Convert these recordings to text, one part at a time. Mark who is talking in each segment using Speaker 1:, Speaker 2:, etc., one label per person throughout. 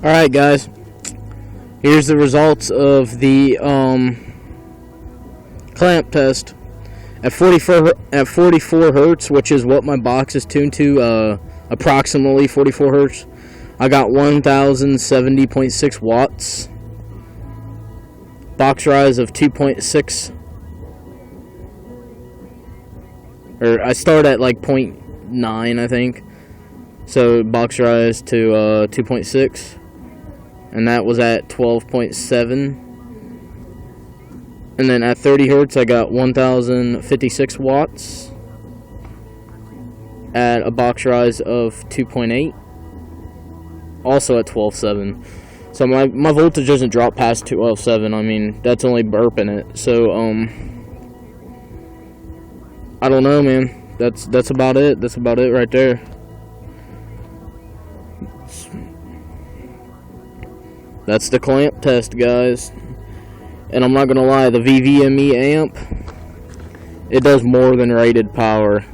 Speaker 1: Alright guys, here's the results of the clamp test. At 44 hertz, which is what my box is tuned to, approximately 44 hertz, I got 1070.6 watts. Box rise of 2.6. Or I start at like 0.9, I think. So box rise to 2.6. And that was at 12.7. And then at 30 hertz, I got 1056 watts at a box rise of 2.8, also at 12.7. So my voltage doesn't drop past 12.7. I mean, that's only burping it. So I don't know, man. That's about it. That's about it right there. That's the clamp test, guys. And I'm not gonna lie, the Vvme amp, it does more than rated power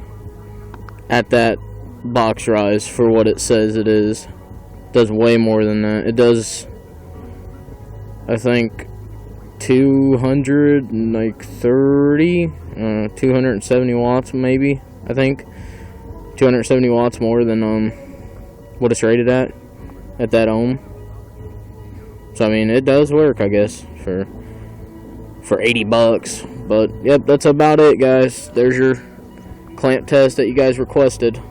Speaker 1: at that box rise for what it says it is. It does way more than that. It does, I think, 270 watts maybe. I think 270 watts more than what it's rated at that ohm. So I mean, it does work, I guess, for $80. But yep, that's about it, guys. There's your clamp test that you guys requested.